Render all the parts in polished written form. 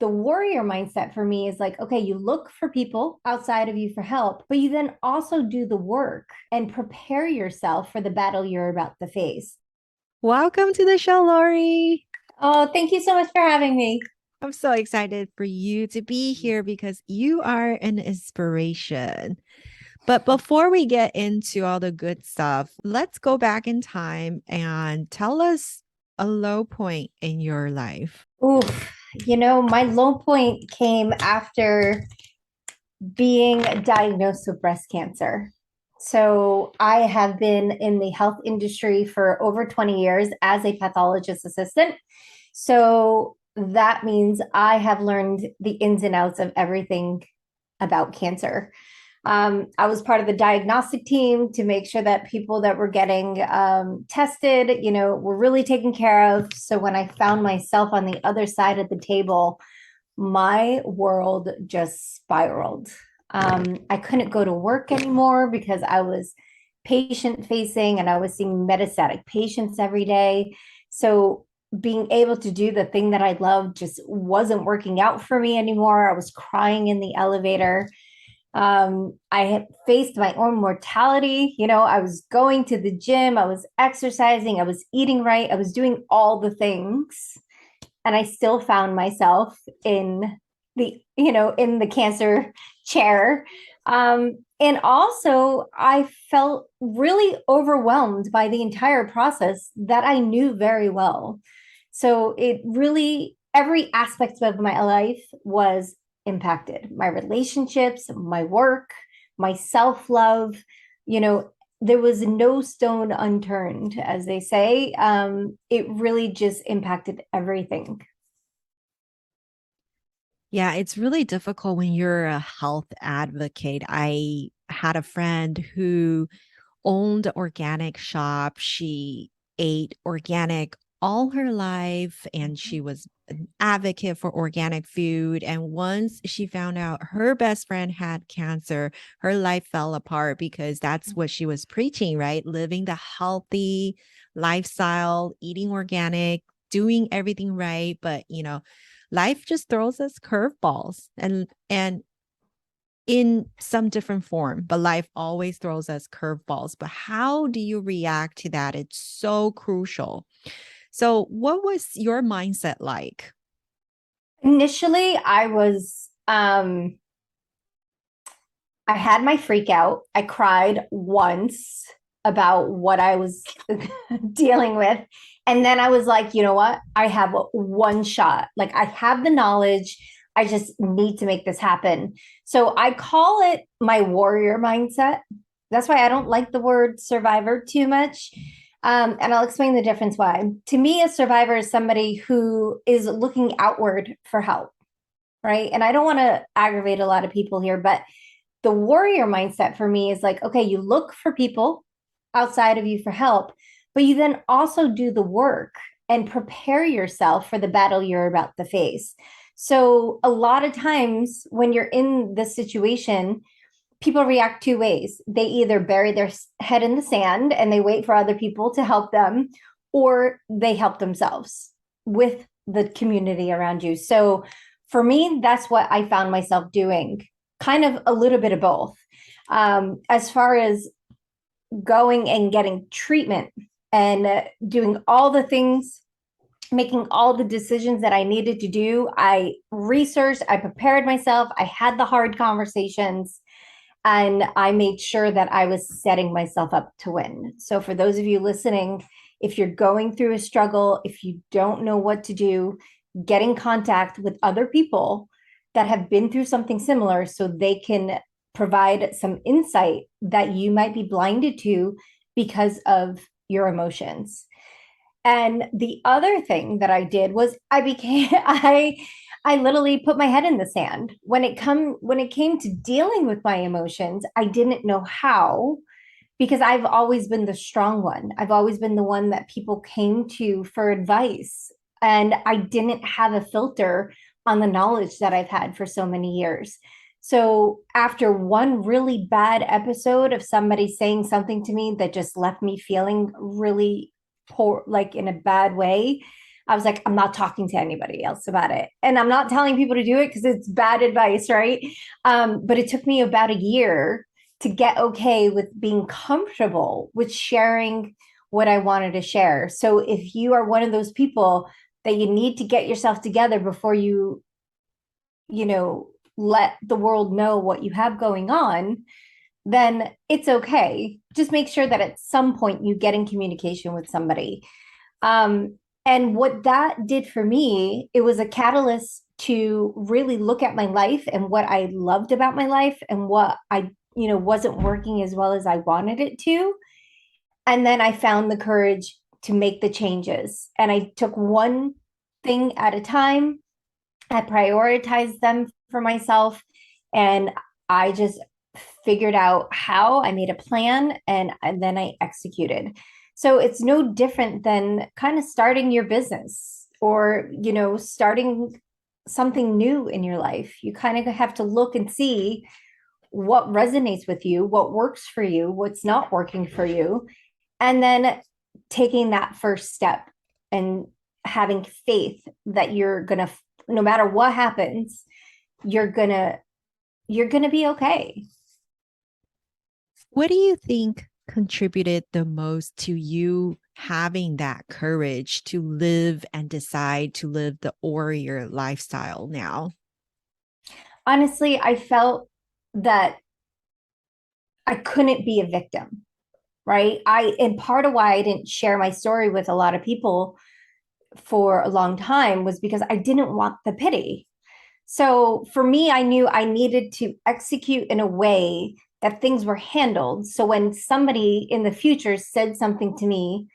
the warrior mindset for me is like, okay, you look for people outside of you for help, but you then also do the work and prepare yourself for the battle you're about to face. Welcome to the show, Lori. Oh, thank you so much for having me. I'm so excited for you to be here because you are an inspiration. But before we get into all the good stuff, let's go back in time and tell us a low point in your life. Oof. My low point came after being diagnosed with breast cancer. So I have been in the health industry for over 20 years as a pathologist assistant. So that means I have learned the ins and outs of everything about cancer. I was part of the diagnostic team to make sure that people that were getting tested, were really taken care of. So when I found myself on the other side of the table, my world just spiraled. I couldn't go to work anymore because I was patient facing and I was seeing metastatic patients every day. So being able to do the thing that I loved just wasn't working out for me anymore. I was crying in the elevator. I had faced my own mortality. I was going to the gym, I was exercising, I was eating right, I was doing all the things, and I still found myself in the cancer chair. And also, I felt really overwhelmed by the entire process that I knew very well. So it really, every aspect of my life was impacted: my relationships, my work, my self love. You know, there was no stone unturned, as they say. It really just impacted everything. Yeah, it's really difficult when you're a health advocate. I had a friend who owned an organic shop. She ate organic all her life and she was an advocate for organic food. And once she found out her best friend had cancer, her life fell apart because that's what she was preaching, right? Living the healthy lifestyle, eating organic, doing everything right. But, life just throws us curveballs and in some different form, but life always throws us curveballs. But how do you react to that? It's so crucial. So, what was your mindset like? Initially, I had my freak out. I cried once about what I was dealing with. And then I was like, you know what? I have one shot. Like, I have the knowledge. I just need to make this happen. So I call it my warrior mindset. That's why I don't like the word survivor too much. And I'll explain the difference why. To me, a survivor is somebody who is looking outward for help, right? And I don't want to aggravate a lot of people here, but the warrior mindset for me is like, okay, you look for people outside of you for help, but you then also do the work and prepare yourself for the battle you're about to face. So, a lot of times when you're in this situation, people react two ways. They either bury their head in the sand and they wait for other people to help them, or they help themselves with the community around you. So, for me, that's what I found myself doing, kind of a little bit of both. As far as going and getting treatment and doing all the things, making all the decisions that I needed to do, I researched, I prepared myself, I had the hard conversations, and I made sure that I was setting myself up to win. So, for those of you listening, if you're going through a struggle, if you don't know what to do, get in contact with other people that have been through something similar so they can provide some insight that you might be blinded to because of your emotions. And the other thing that I did was I literally put my head in the sand. When it came to dealing with my emotions, I didn't know how, because I've always been the strong one. I've always been the one that people came to for advice. And I didn't have a filter on the knowledge that I've had for so many years. So after one really bad episode of somebody saying something to me that just left me feeling really poor, like in a bad way, I was like, I'm not talking to anybody else about it. And I'm not telling people to do it because it's bad advice, right? But it took me about a year to get okay with being comfortable with sharing what I wanted to share. So if you are one of those people that you need to get yourself together before you know, let the world know what you have going on, then it's okay. Just make sure that at some point you get in communication with somebody. And what that did for me, it was a catalyst to really look at my life and what I loved about my life and what I, wasn't working as well as I wanted it to. And then I found the courage to make the changes. And I took one thing at a time. I prioritized them for myself. And I just figured out how. I made a plan, and then I executed. So it's no different than kind of starting your business or, starting something new in your life. You kind of have to look and see what resonates with you, what works for you, what's not working for you, and then taking that first step and having faith that you're going to, no matter what happens, you're going to be okay. What do you think contributed the most to you having that courage to live and decide to live the warrior lifestyle now? Honestly, I felt that I couldn't be a victim, right? And part of why I didn't share my story with a lot of people for a long time was because I didn't want the pity. So for me, I knew I needed to execute in a way that things were handled. So when somebody in the future said something to me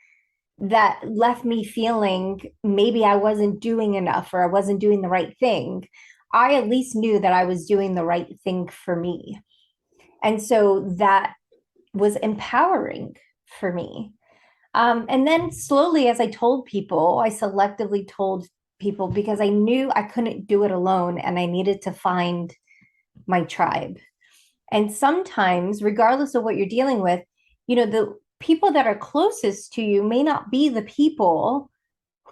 that left me feeling maybe I wasn't doing enough or I wasn't doing the right thing, I at least knew that I was doing the right thing for me. And so that was empowering for me. And then slowly, as I told people, I selectively told people because I knew I couldn't do it alone and I needed to find my tribe. And sometimes, regardless of what you're dealing with, the people that are closest to you may not be the people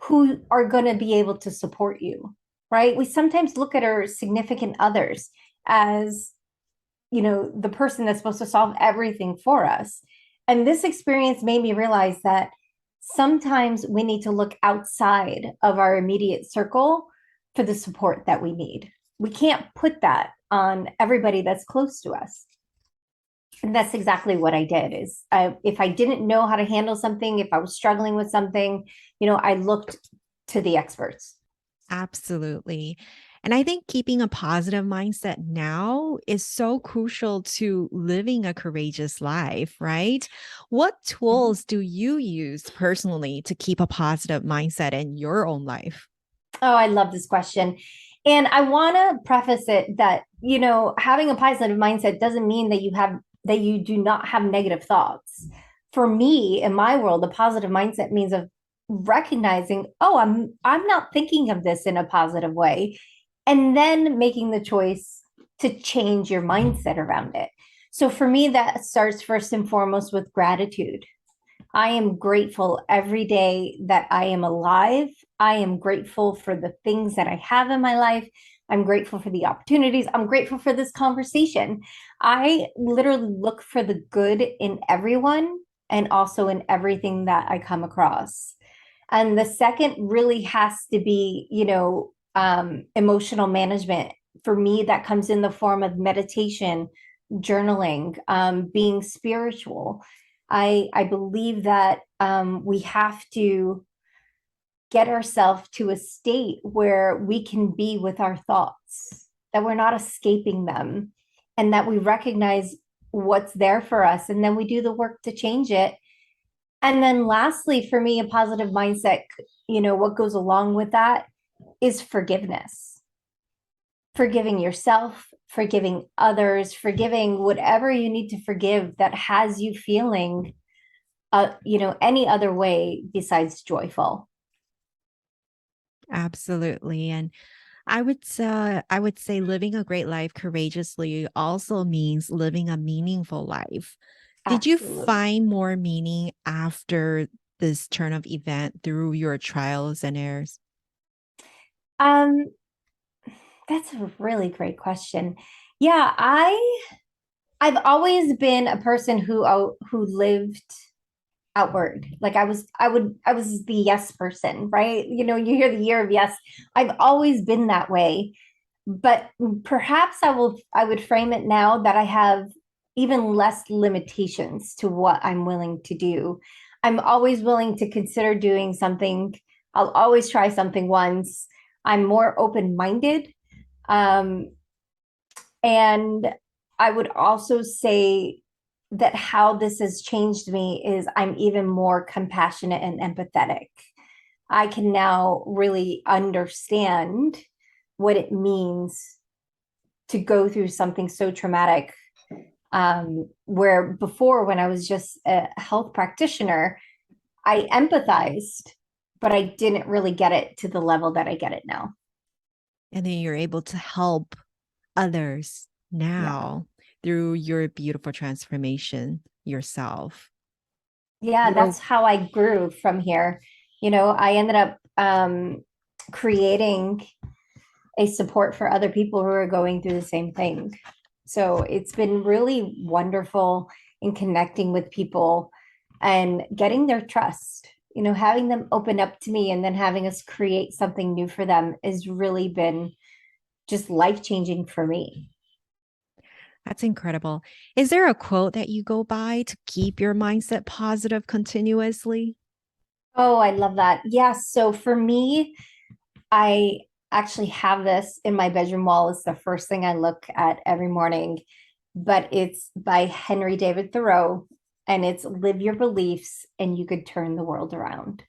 who are going to be able to support you, right? We sometimes look at our significant others as, the person that's supposed to solve everything for us. And this experience made me realize that sometimes we need to look outside of our immediate circle for the support that we need. We can't put that on everybody that's close to us. And that's exactly what I did is if I didn't know how to handle something, if I was struggling with something, I looked to the experts. Absolutely. And I think keeping a positive mindset now is so crucial to living a courageous life, right? What Mhm. tools do you use personally to keep a positive mindset in your own life? Oh, I love this question. And I want to preface it that, having a positive mindset doesn't mean that you do not have negative thoughts. For me, in my world, a positive mindset means of recognizing, oh, I'm not thinking of this in a positive way, and then making the choice to change your mindset around it. So for me, that starts first and foremost with gratitude. I am grateful every day that I am alive. I am grateful for the things that I have in my life. I'm grateful for the opportunities. I'm grateful for this conversation. I literally look for the good in everyone and also in everything that I come across. And the second really has to be, emotional management. For me, that comes in the form of meditation, journaling, being spiritual. I believe that we have to get ourselves to a state where we can be with our thoughts, that we're not escaping them, and that we recognize what's there for us, and then we do the work to change it. And then lastly, for me, a positive mindset, what goes along with that is forgiveness. Forgiving yourself, forgiving others, forgiving whatever you need to forgive that has you feeling any other way besides joyful. Absolutely. And I would say living a great life courageously also means living a meaningful life. Did you Absolutely. find more meaning after this turn of event through your trials and errors? Um, that's a really great question. Yeah, I've always been a person who lived outward. Like I was the yes person, right? You know, you hear the year of yes. I've always been that way. But perhaps I would frame it now that I have even less limitations to what I'm willing to do. I'm always willing to consider doing something. I'll always try something once. I'm more open-minded. Um, and I would also say that how this has changed me is I'm even more compassionate and empathetic. I can now really understand what it means to go through something so traumatic. Where before, when I was just a health practitioner, I empathized, but I didn't really get it to the level that I get it now. And then you're able to help others Yeah. now through your beautiful transformation yourself. Yeah, You're that's how I grew from here. You know, I ended up creating a support for other people who are going through the same thing. So it's been really wonderful in connecting with people and getting their trust. You know, having them open up to me and then having us create something new for them has really been just life changing for me. That's incredible. Is there a quote that you go by to keep your mindset positive continuously? Oh, I love that. Yes. So for me, I actually have this in my bedroom wall. It's the first thing I look at every morning, but it's by Henry David Thoreau, and it's live your beliefs and you could turn the world around.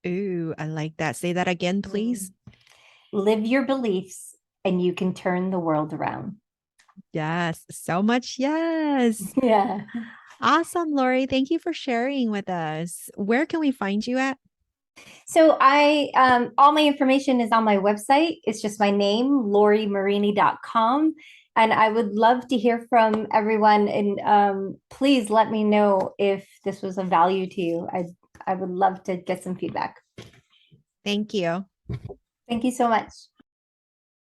Ooh, I like that. Say that again, Mm. please. Live your beliefs and you can turn the world around. Yes, so much. Yes. Yeah. Awesome, Lori. Thank you for sharing with us. Where can we find you at? So all my information is on my website. It's just my name, lorimarini.com. And I would love to hear from everyone. And please let me know if this was of value to you. I would love to get some feedback. Thank you. Thank you so much.